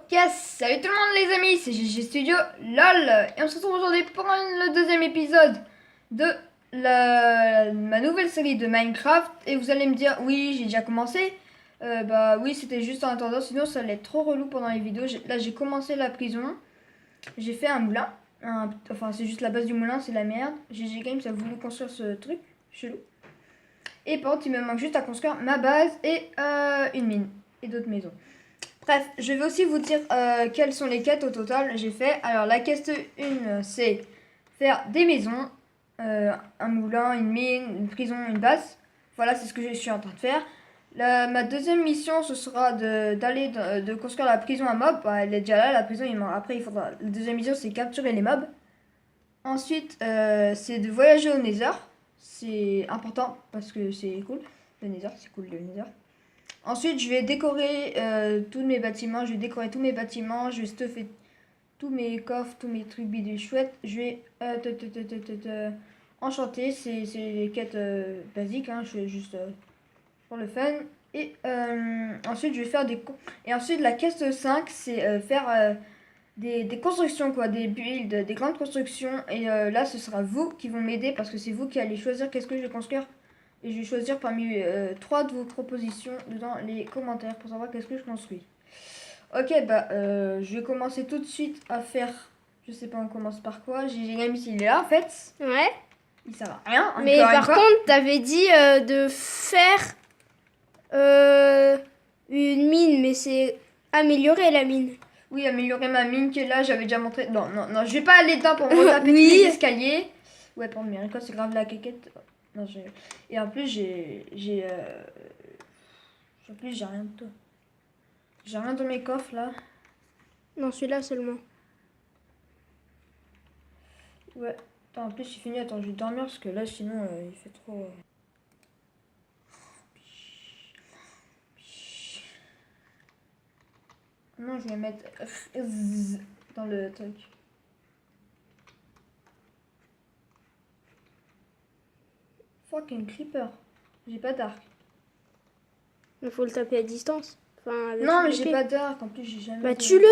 Ok, salut tout le monde les amis, c'est GG Studio LOL et on se retrouve aujourd'hui pour le deuxième épisode de ma nouvelle série de Minecraft. Et vous allez me dire, oui j'ai déjà commencé. Bah oui, c'était juste en attendant, sinon ça allait être trop relou pendant les vidéos. Là j'ai commencé la prison, j'ai fait un moulin, enfin c'est juste la base du moulin, c'est la merde. GG Games a voulu construire ce truc chelou. Et par contre il me manque juste à construire ma base et une mine et d'autres maisons. Bref, je vais aussi vous dire quelles sont les quêtes au total j'ai fait. Alors la quête 1 c'est faire des maisons, un moulin, une mine, une prison, une base. Voilà, c'est ce que je suis en train de faire. Ma deuxième mission ce sera de construire la prison à mobs. Bah, elle est déjà là, la prison. Après, il faudra. La deuxième mission c'est capturer les mobs. Ensuite, c'est de voyager au Nether. C'est important parce que c'est cool. Le Nether, c'est cool le Nether. Ensuite, je vais décorer tous mes bâtiments. Je vais décorer tous mes bâtiments. Je vais stuffer tous mes coffres, tous mes trucs bidés chouettes. Je vais enchanter. C'est les quêtes basiques. Hein. Je fais juste pour le fun. Et ensuite, je vais faire des... Et ensuite, la quête 5, c'est faire des constructions, quoi. Des builds, des grandes constructions. Et là, ce sera vous qui vont m'aider parce que c'est vous qui allez choisir qu'est-ce que je vais construire. Et je vais choisir parmi 3 de vos propositions dans les commentaires pour savoir qu'est-ce que je construis. Ok, bah je vais commencer tout de suite à faire. Je sais pas, on commence par quoi. J'ai Games, il est là en fait. Ouais. Il sert à rien. Mais par contre, t'avais dit de faire une mine, mais c'est améliorer la mine. Oui, améliorer ma mine qui est là, j'avais déjà montré. Non, non, non, je vais pas aller dedans pour me taper Oui. tous les escaliers. Ouais, pardon, mais quoi, c'est grave la quéquette. Non, et en plus, en plus, j'ai rien de tout. J'ai rien dans mes coffres là. Non, celui-là seulement. Ouais. Attends, en plus, c'est fini. Attends, je vais dormir parce que là, sinon, il fait trop. Non, je vais mettre dans le truc. Fucking creeper. J'ai pas d'arc. Il faut le taper à distance. Enfin, avec Non, son mais j'ai épée. pas d'arc. En plus, j'ai jamais. Bah, tue-le.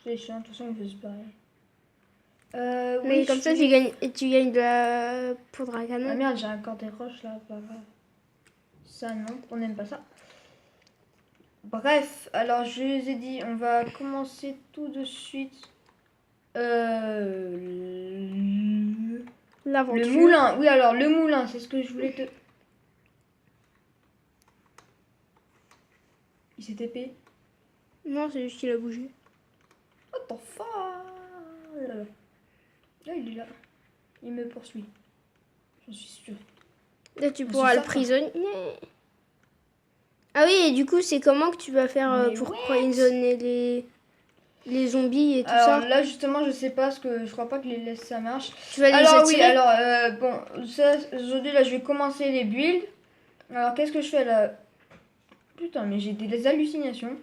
C'est chiant. De toute façon, il fait super. Mais Oui, comme ça, tu gagnes de la poudre à canon. Ah merde, j'ai encore des roches là. Pas grave. Ça, non. On n'aime pas ça. Bref, alors je les ai dit, on va commencer tout de suite. L'aventure. Le moulin, oui alors le moulin, c'est ce que je voulais te... Il s'est épais. Non, c'est juste qu'il a bougé. What the fuck? Là il est là. Il me poursuit. J'en suis sûre. Là, tu pourras le prisonnier. Ah oui, et du coup, c'est comment que tu vas faire pour prisonnier les zombies et tout ça? Alors là justement je sais pas parce que je crois pas que les laisse ça marche. Tu vas les alors attirer? oui, alors bon, ça aujourd'hui là je vais commencer les builds. Alors qu'est-ce que je fais là? Putain mais j'ai des hallucinations.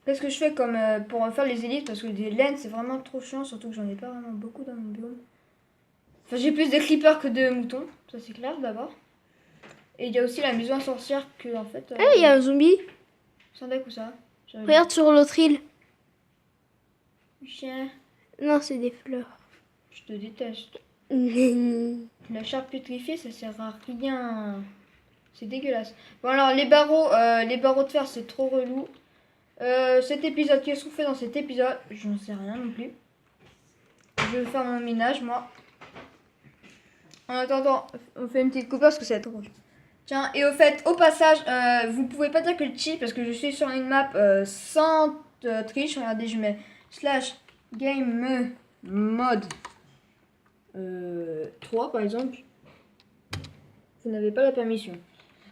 Qu'est-ce que je fais comme pour faire les élites parce que des laines c'est vraiment trop chiant, surtout que j'en ai pas vraiment beaucoup dans mon biome. Enfin j'ai plus de creepers que de moutons, ça c'est clair d'abord. Et il y a aussi la maison à sorcière que en fait... Ah, il y a un zombie. Sans deck ou ça? Regarde sur l'autre île. Chien. Non, c'est des fleurs. Je te déteste. Oui, La charpe pétrifiée ça sert à rien. C'est dégueulasse. Bon alors les barreaux de fer c'est trop relou. Cet épisode, qu'est-ce qu'on fait dans cet épisode? J'en sais rien non plus. Je vais faire mon minage moi. En attendant, on fait une petite coupe parce que c'est trop rouge. Tiens, et au fait, au passage, vous pouvez pas dire que le cheat parce que je suis sur une map sans triche. Regardez, je mets /game mode 3 par exemple. Vous n'avez pas la permission.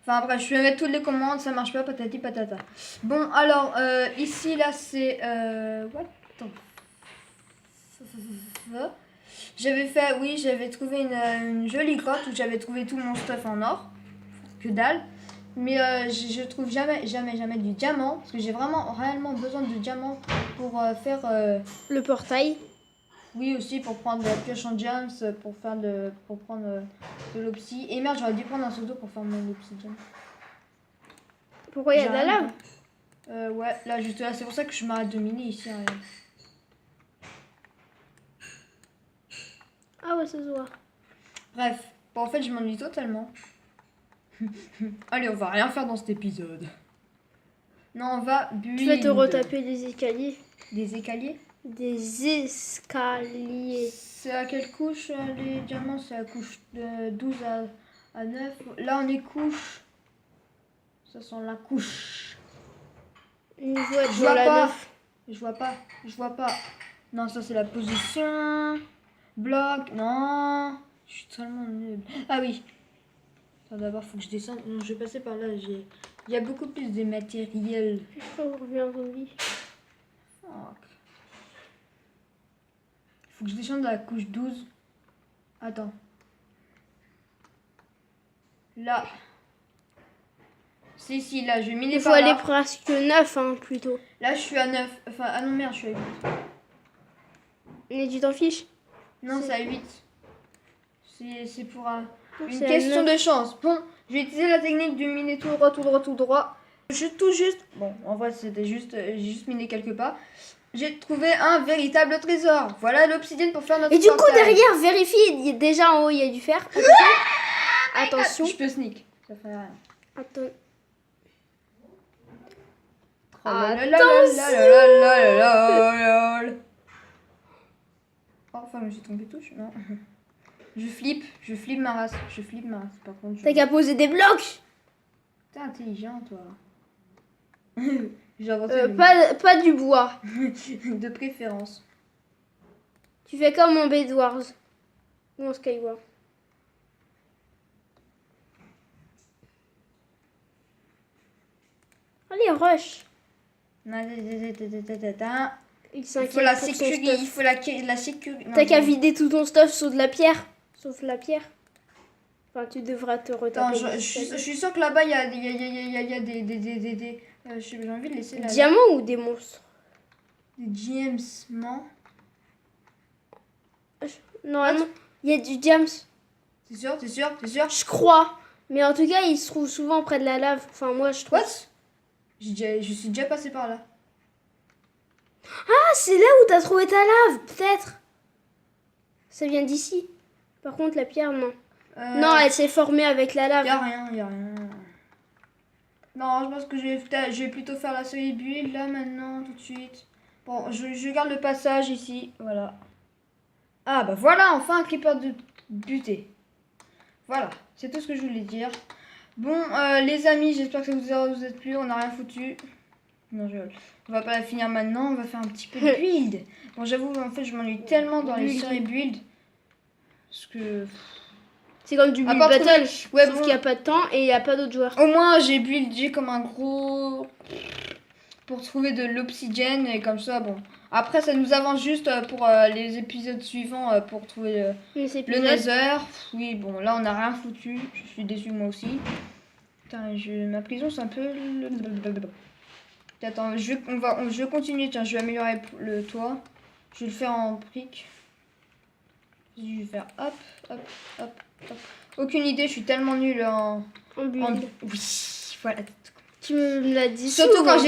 Enfin après, je vais mettre toutes les commandes, ça marche pas, patati patata. Bon, alors, ici, là, c'est... what the... J'avais fait, oui, j'avais trouvé une jolie grotte où j'avais trouvé tout mon stuff en or. Que dalle. Mais je trouve jamais du diamant. Parce que j'ai vraiment réellement besoin de diamants pour faire... le portail. Oui, aussi pour prendre de la pioche en gems, pour prendre de l'obsi. Et merde, j'aurais dû prendre un seau d'eau pour faire mon obsidian. Pourquoi il y a de la lave? Ouais, là, juste là, c'est pour ça que je m'arrête de miner ici, regarde. Ah ouais, ça se voit. Bref, bon, en fait, je m'ennuie totalement. Allez, on va rien faire dans cet épisode. Non, on va build. Tu vas te retaper des escaliers. Des escaliers. Des escaliers. C'est à quelle couche les diamants? C'est à couche de 12 à 9. Là, on est couche. Ça sent la couche. Une voie Je dans vois la pas. 9. Je vois pas. Je vois pas. Non, ça, c'est la position. Bloc. Non. Je suis tellement nulle. Ah oui. Attends, d'abord, faut que je descende. Non, je vais passer par là. Il y a beaucoup plus de matériel. On revient en zombie. Fuck. Faut que je descende à la couche 12. Attends. Là. C'est ici, là. Je vais miner Il faut par aller là. presque 9, hein, plutôt. Là, je suis à 9. Enfin, ah non, merde, je suis à 8. Mais tu t'en fiches? Non, c'est à 8. C'est pour une c'est à question 9. de chance. Bon, je vais utiliser la technique du miner tout droit, tout droit, tout droit. Je tout juste. Bon, en vrai, c'était juste. J'ai juste miné quelques pas. J'ai trouvé un véritable trésor. Voilà l'obsidienne pour faire notre Et du coup, portail. derrière, vérifie. il y a déjà en haut, il y a du fer. Attention. Je peux sneak. Ça fait rien. Attends. Oh, enfin, je me suis trompée touche, non. Je flippe ma race. Je flippe ma race, par contre. T'as qu'à poser des blocs. T'es intelligent, toi. J'ai inventé Pas du bois. de préférence. Tu fais comme en Bedwars. Ou en Skyward. Allez, rush. Il Il faut la s'inquiète pour son sécurité. Il stuff. faut la sécurité. T'as qu'à vider tout ton stuff sauf de la pierre. Sauf la pierre. Enfin, tu devras te retaper. Je suis sûre que là-bas, il y a des j'ai envie de laisser là. Diamants ou des monstres? Des gems, non? Normalement, il y a du diams. T'es sûr? T'es sûr? T'es sûr? Je crois. Mais en tout cas, il se trouve souvent près de la lave. Enfin, moi, je trouve. What? Je suis déjà passé par là. Ah, c'est là où t'as trouvé ta lave, peut-être. Ça vient d'ici. Par contre, la pierre, non. Non, elle s'est formée avec la lave. Y a rien. Non, je pense que je vais plutôt faire la série build là maintenant, tout de suite. Bon, je garde le passage ici, voilà. Ah bah voilà, enfin un creeper de buté. Voilà, c'est tout ce que je voulais dire. Bon, les amis, j'espère que ça vous a plu, on n'a rien foutu. Non, on va pas la finir maintenant, on va faire un petit peu de build. Bon, j'avoue, en fait, je m'ennuie tellement dans les séries build. Parce que... C'est comme du build part battle, ouais, sauf bon. qu'il n'y a pas de temps et il n'y a pas d'autres joueurs. Au moins, j'ai buildé comme un gros... Pour trouver de l'obsidienne et comme ça, bon. Après, ça nous avance juste pour les épisodes suivants pour trouver le nether. Oui, bon, là, on n'a rien foutu. Je suis déçue, moi aussi. Putain, ma prison, c'est un peu... Attends, je vais continuer. Tiens, je vais améliorer le toit. Je vais le faire en briques. Je vais faire hop, hop, hop, hop. Aucune idée, je suis tellement nulle en build. Oui, voilà. Tu me l'as dit surtout souvent. quand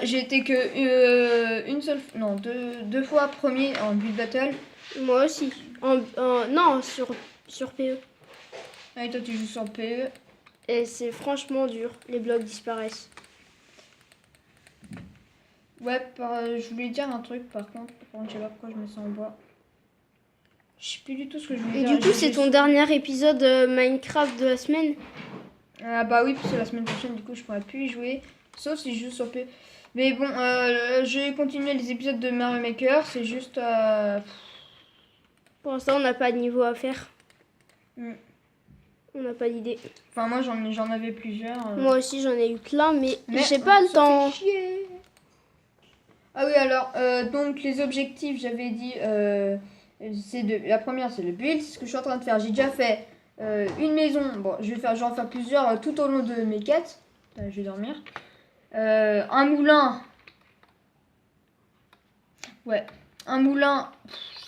j'étais que une seule, non, deux fois premier en build battle. Moi aussi. Non, sur PE. Ah, et toi tu joues sur PE. Et c'est franchement dur. Les blocs disparaissent. Ouais, je voulais dire un truc par contre. Je sais pas pourquoi je me sens en bois. Je sais plus du tout ce que je voulais Et dire. du coup, c'est ton dernier épisode Minecraft de la semaine? Ah bah oui, parce que la semaine prochaine, du coup, je pourrais plus y jouer. Sauf si je joue sur PE. Mais bon, je vais continuer les épisodes de Mario Maker. C'est juste... Pour l'instant, on n'a pas de niveau à faire. Mm. On n'a pas d'idée. Enfin, moi, j'en avais plusieurs. Moi aussi, j'en ai eu plein, mais j'ai Mais pas le ça temps. fait chier. Ah oui, alors, donc les objectifs, j'avais dit, la première, c'est le build, c'est ce que je suis en train de faire. J'ai déjà fait une maison, bon, je vais en faire plusieurs tout au long de mes quêtes. Là, je vais dormir. Un moulin. Ouais, un moulin,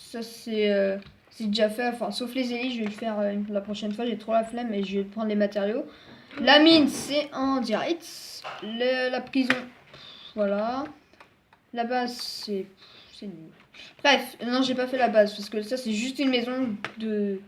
ça c'est déjà fait, enfin, sauf les hélices, je vais le faire la prochaine fois, j'ai trop la flemme et je vais prendre les matériaux. La mine, c'est en direct. La prison. voilà. La base, c'est nul. Bref, non, j'ai pas fait la base parce que ça, c'est juste une maison de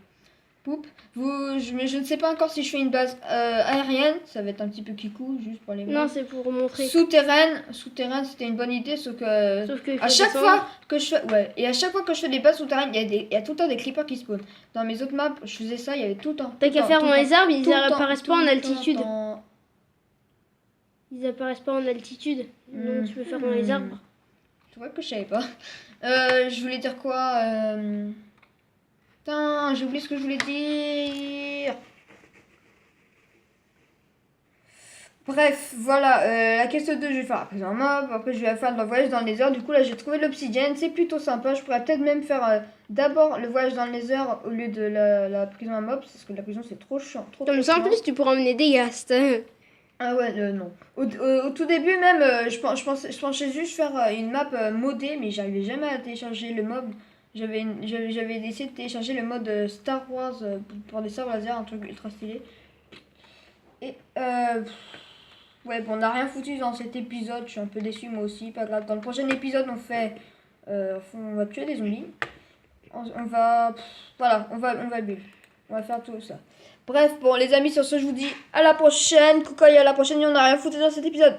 poupe. Je ne sais pas encore si je fais une base aérienne. Ça va être un petit peu kikou, juste pour les Non, mots. c'est pour montrer. Souterraine, c'était une bonne idée, sauf que Sauf que à chaque fois que je fais, ouais, et à chaque fois que je fais des bases souterraines, il y a tout le temps des creepers qui spawnent. Dans mes autres maps, je faisais ça, il y avait tout le temps. T'as tout qu'à le faire temps, dans tout le les temps, arbres, ils tout le temps, apparaissent pas tout en le altitude. temps. Ils apparaissent pas en altitude. Donc tu peux faire dans les Hmm. arbres. Tu vois que je savais pas. Je voulais dire quoi Putain, j'ai oublié ce que je voulais dire. Bref, voilà, la question 2, je vais faire la prison en mob, après je vais faire le voyage dans les heures. Du coup là j'ai trouvé l'obsidienne, c'est plutôt sympa. Je pourrais peut-être même faire d'abord le voyage dans les heures au lieu de la prison en mob, parce que la prison c'est trop chiant. Comme ça en plus tu pourras emmener des ghasts. Ah ouais, non. Au tout début même, je pensais juste faire une map modée, mais j'arrivais jamais à télécharger le mob. J'avais essayé de télécharger le mode Star Wars pour des sabres laser, un truc ultra stylé. Et ouais, bon, on n'a rien foutu dans cet épisode, je suis un peu déçue moi aussi, pas grave. Dans le prochain épisode, on va tuer des zombies. On va, voilà, on va bulle. On va faire tout ça. Bref, bon les amis, sur ce, je vous dis à la prochaine. Coucou, à la prochaine, on n'a rien foutu dans cet épisode.